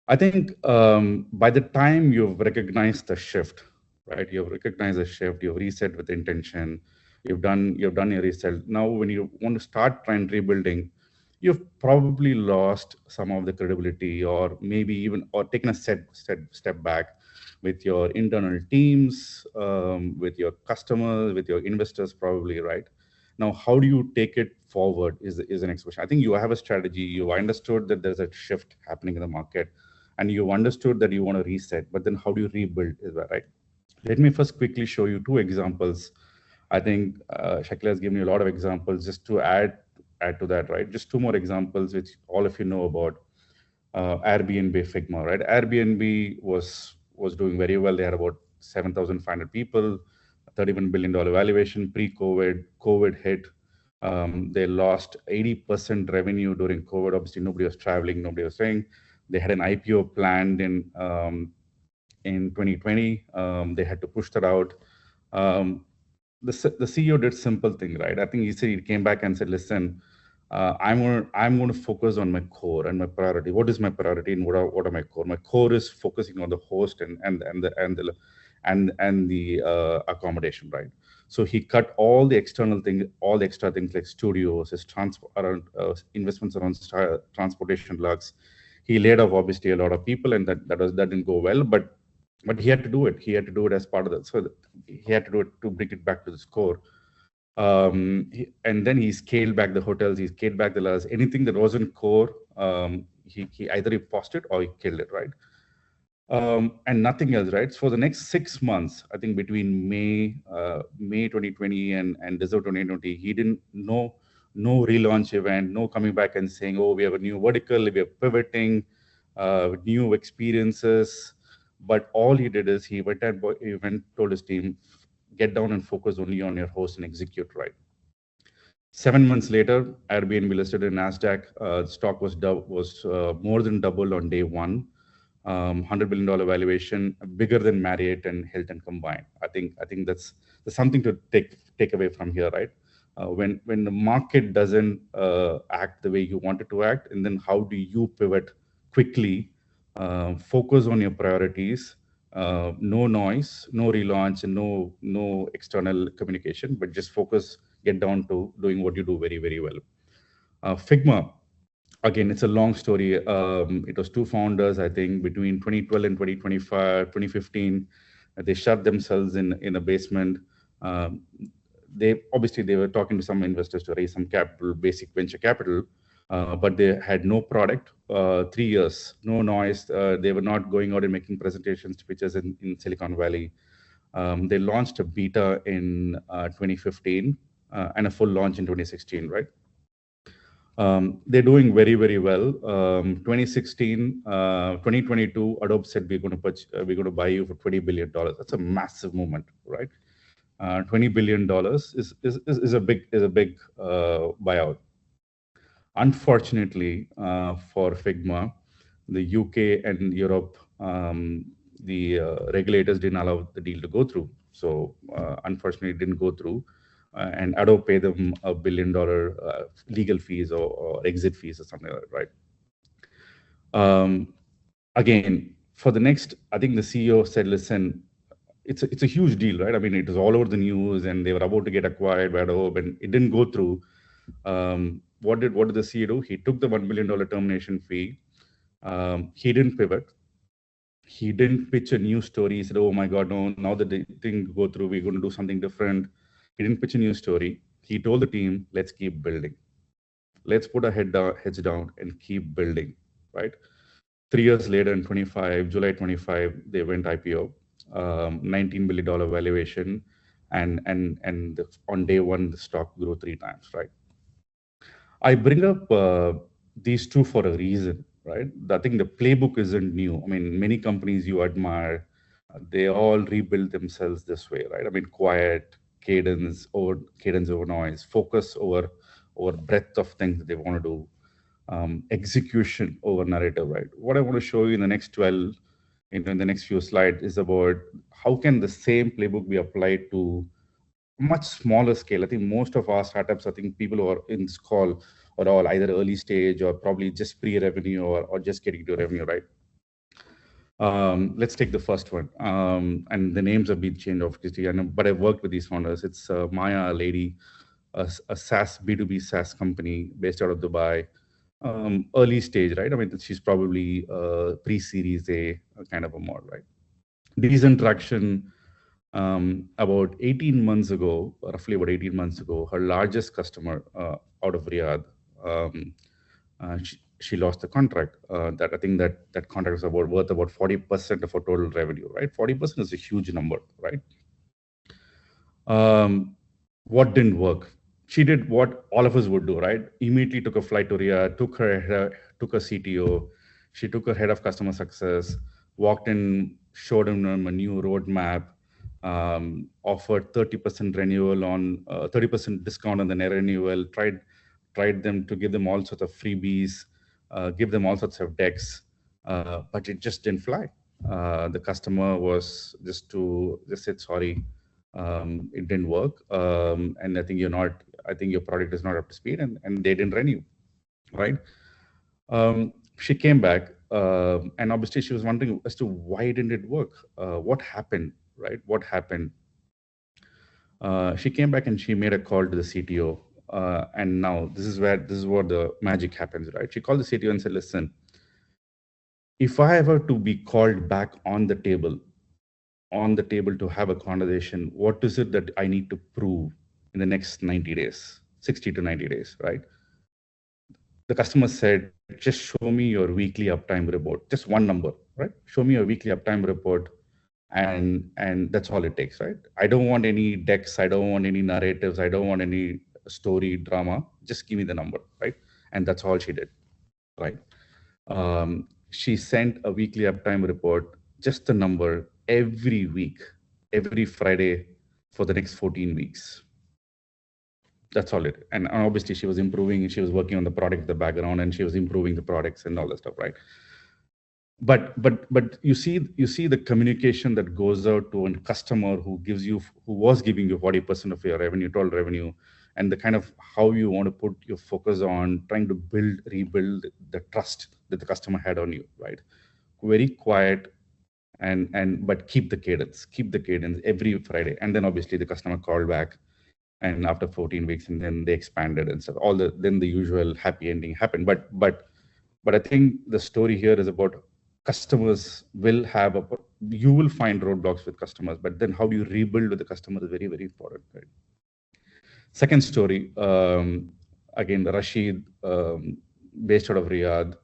I think by the time you've recognized the shift, right? You've recognized the shift, you've reset with intention, you've done your reset. Now, when you want to start trying rebuilding, you've probably lost some of the credibility, or maybe even taken a step back with your internal teams, with your customers, with your investors, probably, right? Now, how do you take it forward is the next question. I think you have a strategy. You understood that there's a shift happening in the market, and you understood that you want to reset, but then how do you rebuild, is that right? Let me first quickly show you two examples. I think Shakilla has given you a lot of examples. Just to add to that, right? Just two more examples, which all of you know about. Airbnb, Figma, right? Airbnb was doing very well. They had about 7,500 people, $31 billion valuation pre-COVID. COVID hit. They lost 80% revenue during COVID. Obviously, nobody was traveling, nobody was saying. They had an IPO planned in 2020. They had to push that out. The CEO did simple thing, right? I think he came back and said, "Listen, I'm going to focus on my core and my priority. What is my priority, and what are my core? My core is focusing on the host and the accommodation, right?" So he cut all the external things, all the extra things like studios, his investments around transportation lugs. He laid off obviously a lot of people, and that didn't go well. But he had to do it. He had to do it as part of that. So he had to do it to bring it back to the core. And then he scaled back the hotels, he scaled back the lugs. Anything that wasn't core, he either he paused it or he killed it, right? And nothing else, right? So for the next 6 months, I think between May 2020 and December 2020, he didn't no relaunch event, no coming back and saying, "Oh, we have a new vertical, we are pivoting, new experiences." But all he did is he went told his team, "Get down and focus only on your host and execute," right? 7 months later, Airbnb listed in Nasdaq. Stock was more than double on day one. $100 billion valuation, bigger than Marriott and Hilton combined. I think that's something to take away from here, right? When the market doesn't act the way you want it to act, and then how do you pivot quickly, focus on your priorities, no noise, no relaunch, and no external communication, but just focus, get down to doing what you do very, very well. Figma. Again, it's a long story. It was two founders, I think, between 2012 and 2015. They shut themselves in a basement. They were talking to some investors to raise some capital, basic venture capital, but they had no product. 3 years, no noise. They were not going out and making presentations to pitches in Silicon Valley. They launched a beta in 2015 and a full launch in 2016, right? They're doing very, very well. 2022, Adobe said we're going to buy you for $20 billion. That's a massive movement, right? $20 billion is a big buyout. Unfortunately, for Figma, the UK and Europe, the regulators didn't allow the deal to go through. So unfortunately, it didn't go through. And Adobe paid them $1 billion legal fees or exit fees or something like that, right? Again, for the next, I think the CEO said, "Listen, it's a huge deal, right? I mean, it was all over the news, and they were about to get acquired by Adobe, and it didn't go through." What did the CEO do? He took the $1 million termination fee. He didn't pivot. He didn't pitch a new story. He said, "Oh my God, no! Now that the thing go through, we're going to do something different." He didn't pitch a new story. He told the team, "Let's keep building. Let's put our heads down and keep building," right? 3 years later, in July 25, they went IPO, $19 billion valuation, and on day one, the stock grew 3 times, right? I bring up these two for a reason, right? I think the playbook isn't new. I mean, many companies you admire, they all rebuild themselves this way, right? I mean, quiet, cadence over noise, focus over breadth of things that they want to do, execution over narrative, right? What I want to show you in the next 12, in the next few slides is about how can the same playbook be applied to much smaller scale. I think most of our startups, I think people who are in this call are all either early stage or probably just pre-revenue or just getting to revenue, right? Let's take the first one. And the names have been changed, obviously, but I've worked with these founders. It's Maya, a lady, a SaaS, B2B SaaS company based out of Dubai. Early stage, right? I mean, she's probably pre-series A kind of a model, right? Decent traction. About 18 months ago, roughly about 18 months ago, her largest customer out of Riyadh, she lost the contract. That I think that contract was worth about 40% of her total revenue, right? 40% is a huge number, right? What didn't work? She did what all of us would do, right? Immediately took a flight to Riyadh, took her CTO, she took her head of customer success, walked in, showed him a new roadmap, offered 30% renewal on 30% discount on the renewal, tried them to give them all sorts of freebies, give them all sorts of decks, but it just didn't fly. The customer was just said sorry. It didn't work, and I think your product is not up to speed, and they didn't renew, right? She came back, and obviously she was wondering as to why didn't it work? What happened, right? What happened? She came back and she made a call to the CTO, and now this is where the magic happens, right? She called the CTO and said, "Listen, if I ever to be called back on the table to have a conversation, what is it that I need to prove in the next 90 days, 60 to 90 days, right?" The customer said, "Just show me your weekly uptime report, just one number, right? Show me your weekly uptime report, and that's all it takes, right? I don't want any decks, I don't want any narratives, I don't want any story drama. Just give me the number, right?" And that's all she did, right? She sent a weekly uptime report, just the number, every week, every Friday for the next 14 weeks. That's all it. And obviously she was improving, she was working on the product in the background, and she was improving the products and all that stuff, right? But you see the communication that goes out to a customer who was giving you 40% of your revenue, total revenue, and the kind of how you want to put your focus on trying to rebuild the trust that the customer had on you, right? Very quiet, but keep the cadence every Friday. And then obviously the customer called back, and after 14 weeks, and then they expanded and stuff. Then the usual happy ending happened. But I think the story here is about customers you will find roadblocks with customers, but then how do you rebuild with the customer is very, very important, right? Second story, again, Rashid, based out of Riyadh.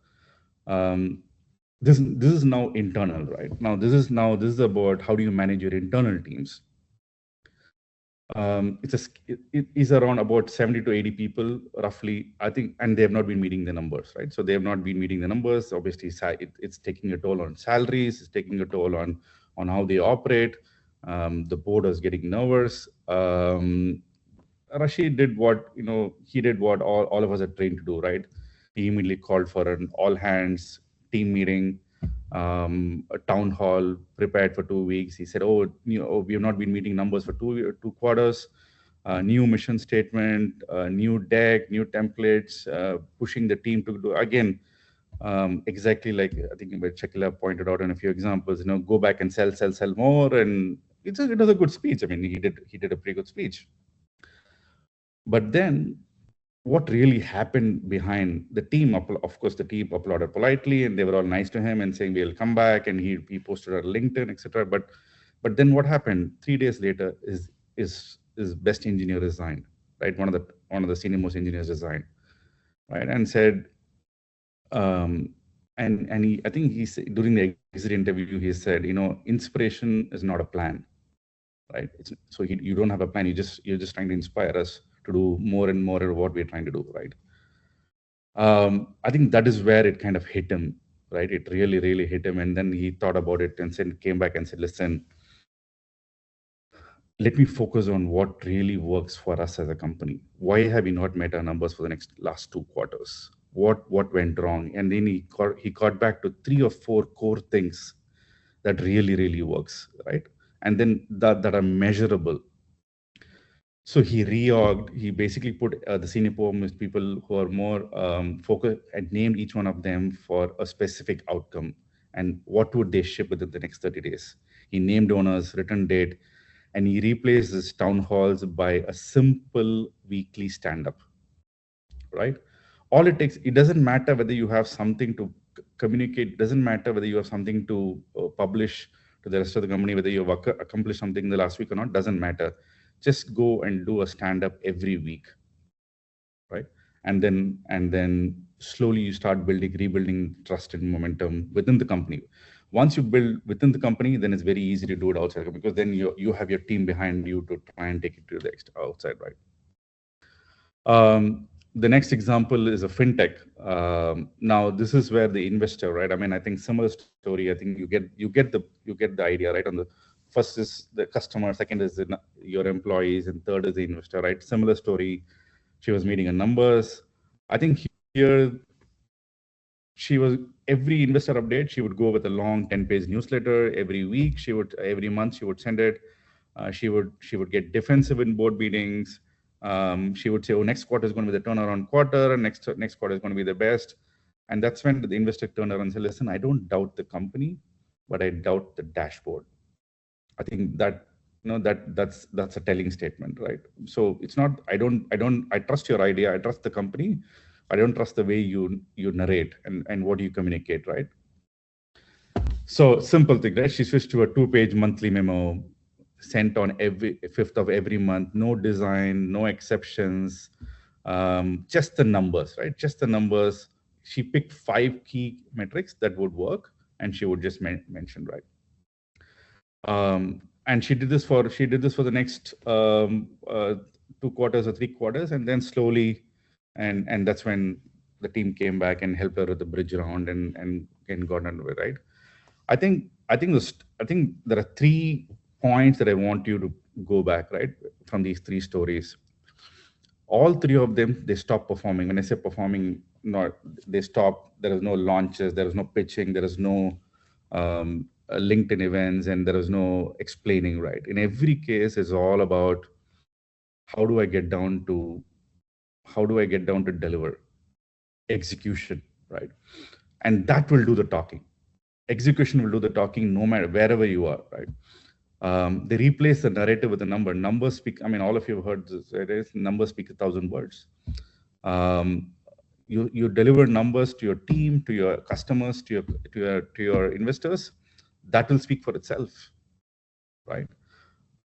This is now internal, right? This is about how do you manage your internal teams. It is around about 70 to 80 people, roughly, I think, and they have not been meeting the numbers, right? So they have not been meeting the numbers. Obviously, it's taking a toll on salaries, it's taking a toll on how they operate. The board is getting nervous. Rashid did what all of us are trained to do, right? He immediately called for an all hands team meeting, a town hall, prepared for 2 weeks. He said, we have not been meeting numbers for two quarters. New mission statement, new deck, new templates, pushing the team to do again. Exactly like I think Shakilla pointed out in a few examples. Go back and sell more, and it was a good speech. I mean, he did a pretty good speech. But then what really happened behind the team, of course, the team applauded politely and they were all nice to him and saying, we'll come back, and he posted on LinkedIn, etc. But then what happened 3 days later is best engineer resigned, right? One of the senior most engineers resigned, right? And said, and I think he said, during the exit interview, he said, inspiration is not a plan, right? So you don't have a plan. You're just trying to inspire us to do more and more of what we're trying to do, right? I think that is where it kind of hit him, right? It really, really hit him. And then he thought about it and came back and said, listen, let me focus on what really works for us as a company. Why have we not met our numbers for the last 2 quarters? What went wrong? And then he got back to 3 or 4 core things that really, really works, right? And then that are measurable. So he reorged. He basically put the senior performance people who are more focused and named each one of them for a specific outcome and what would they ship within the next 30 days. He named owners, return date, and he replaced his town halls by a simple weekly stand-up, right? All it takes, it doesn't matter whether you have something to communicate, doesn't matter whether you have something to publish to the rest of the company, whether you've accomplished something in the last week or not, doesn't matter. Just go and do a stand-up every week, right? And then slowly you start rebuilding trust and momentum within the company. Once you build within the company, then it's very easy to do it outside, because then you have your team behind you to try and take it to the outside, right? The next example is a fintech. Now this is where the investor, right? I mean, I think similar story. I think you get the idea, right? On the first is the customer, second is your employees, and third is the investor, right? Similar story. She was meeting her numbers. I think here she was, every investor update, she would go with a long 10-page newsletter every week. Every month she would send it. She would get defensive in board meetings. She would say, oh, next quarter is going to be the turnaround quarter, and next quarter is going to be the best. And that's when the investor turned around and said, listen, I don't doubt the company, but I doubt the dashboard. I think that, that's a telling statement, right? So it's not, I trust your idea, I trust the company. I don't trust the way you narrate and what you communicate, right? So simple thing, right? She switched to a 2-page monthly memo sent on every 5th of every month, no design, no exceptions, just the numbers, right? Just the numbers. She picked 5 key metrics that would work, and she would just mention, right? And she did this for the next 2 quarters or 3 quarters, and then slowly, and that's when the team came back and helped her with the bridge round and got underway, right? I think there are 3 points that I want you to go back, right, from these 3 stories. All 3 of them, they stopped performing. When I say performing, they stopped. There is no launches, there is no pitching, there is no LinkedIn events, and there is no explaining, right? In every case, it's all about how do I get down to deliver execution, right? And that will do the talking. Execution will do the talking no matter wherever you are, right? They replace the narrative with a number. Numbers speak. I mean, all of you have heard this. It is numbers speak 1,000 words. You deliver numbers to your team, to your customers, to your investors. That will speak for itself, right?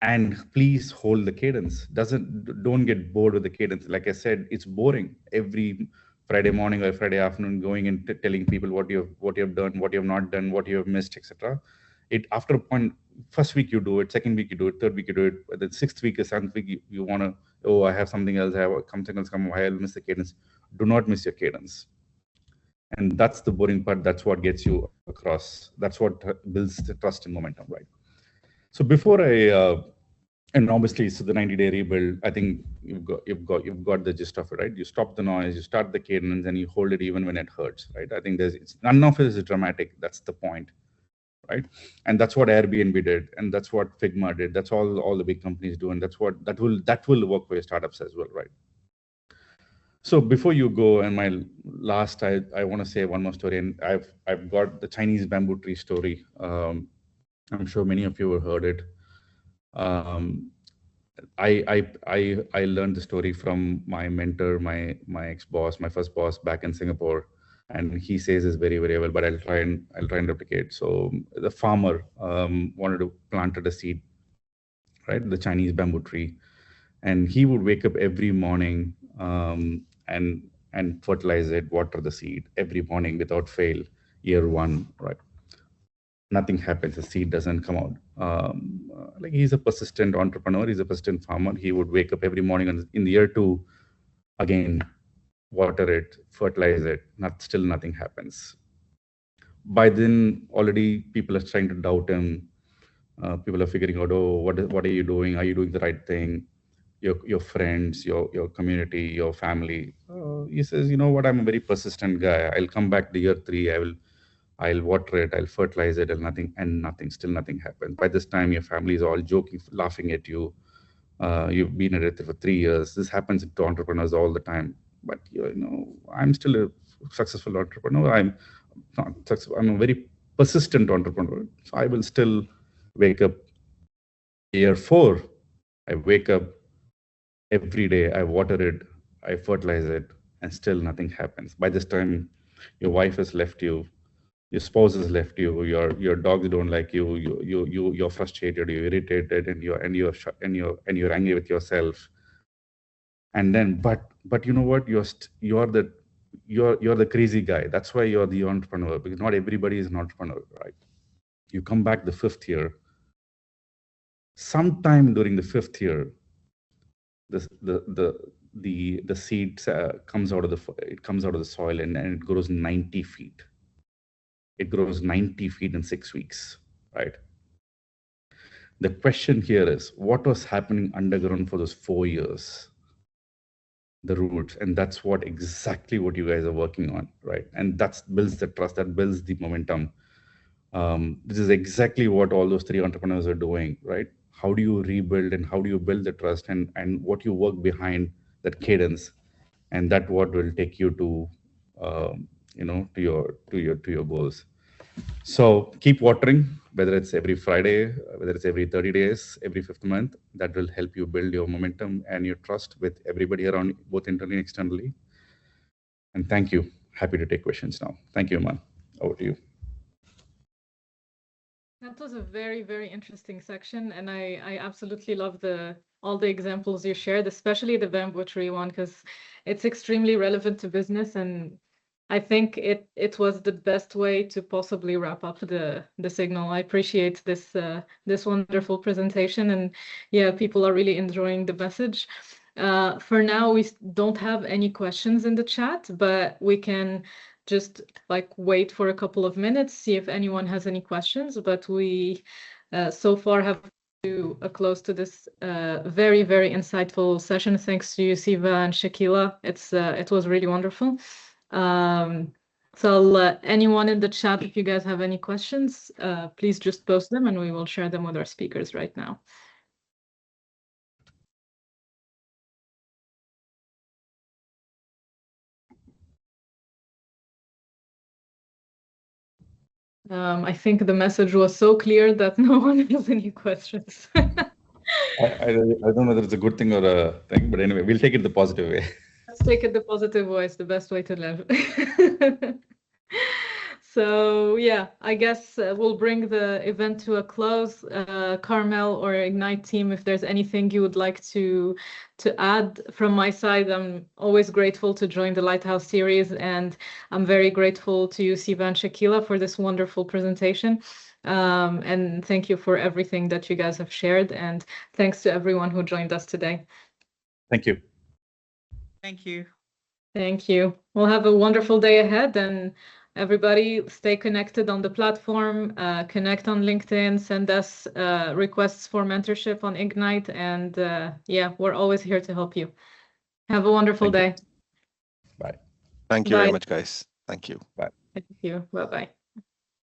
And please hold the cadence. Don't get bored with the cadence. Like I said, it's boring. Every Friday morning or Friday afternoon, going and telling people what you have done, what you have not done, what you have missed, etc. It, after a point, first week you do it, second week you do it, third week you do it, the 6th week or 7th week you want to, oh, I have something else, I have something else come, I'll miss the cadence. Do not miss your cadence. And that's the boring part. That's what gets you across. That's what builds the trust and momentum, right? So before and obviously, so the 90-day rebuild, I think you've got the gist of it, right? You stop the noise, you start the cadence, and you hold it even when it hurts, right? I think none of it is dramatic. That's the point, right? And that's what Airbnb did, and that's what Figma did. That's all the big companies do, and that will work for your startups as well, right? So before you go, and my last, I want to say one more story, and I've got the Chinese bamboo tree story. I'm sure many of you have heard it. I learned the story from my mentor, my ex-boss, my first boss back in Singapore, and he says this very, very well, but I'll try and replicate. So the farmer wanted to plant a seed, right? The Chinese bamboo tree, and he would wake up every morning and fertilize it, water the seed every morning without fail. Year 1, right? Nothing happens. The seed doesn't come out. Like, he's a persistent entrepreneur. He's a persistent farmer. He would wake up every morning, and in the year 2, again, water it, fertilize it, still nothing happens. By then, already people are trying to doubt him. People are figuring out, oh, what are you doing? Are you doing the right thing? Your friends, your community, your family. He says, you know what? I'm a very persistent guy. I'll come back the year 3. I'll water it. I'll fertilize it, and nothing. Still nothing happens. By this time, your family is all joking, laughing at you. You've been at it for 3 years. This happens to entrepreneurs all the time. But I'm still a successful entrepreneur. I'm not successful. I'm a very persistent entrepreneur. So I will still wake up. Year 4, I wake up every day. I water it, I fertilize it, and still nothing happens. By this time, your wife has left you, your spouse has left you, your dogs don't like you, you're frustrated, you're irritated, and you're angry with yourself. And then, but you know what? You're the crazy guy. That's why you're the entrepreneur, because not everybody is an entrepreneur, right? You come back the 5th year. Sometime during the 5th year, the seed comes out of the soil and it grows 90 feet. It grows 90 feet in 6 weeks, right? The question here is, what was happening underground for those 4 years? The roots, and that's exactly what you guys are working on, right? And that builds the trust, that builds the momentum. This is exactly what all those 3 entrepreneurs are doing, right? How do you rebuild and how do you build the trust, and what you work behind that cadence, and that what will take you to to your goals. So keep watering, whether it's every Friday, whether it's every 30 days, every 5th month. That will help you build your momentum and your trust with everybody around, both internally and externally. And thank you. Happy to take questions now. Thank you, Imane. Over to you. That was a very, very interesting section, and I absolutely love all the examples you shared, especially the bamboo tree one, because it's extremely relevant to business, and I think it was the best way to possibly wrap up the signal. I appreciate this wonderful presentation, and yeah, people are really enjoying the message. For now, we don't have any questions in the chat, but we can just wait for a couple of minutes, see if anyone has any questions. But we so far have to close to this very, very insightful session. Thanks to you, Siva and Shakilla. It was really wonderful. So I'll let anyone in the chat, if you guys have any questions, please just post them and we will share them with our speakers right now. I think the message was so clear that no one has any questions. I don't know whether it's a good thing or a thing, but anyway, we'll take it the positive way. Let's take it the positive way. It's the best way to live. So yeah, I guess we'll bring the event to a close. Carmel or Ignite team, if there's anything you would like to add from my side, I'm always grateful to join the Lighthouse series, and I'm very grateful to you, Siva and Shakilla, for this wonderful presentation. And thank you for everything that you guys have shared, and thanks to everyone who joined us today. Thank you. Thank you. Thank you. We'll have a wonderful day ahead, and everybody stay connected on the platform, connect on LinkedIn, send us requests for mentorship on Ignite, and yeah, we're always here to help you. Have a wonderful day. Bye. Thank you Bye. very much, guys. Thank you. Bye. Thank you. Bye-bye.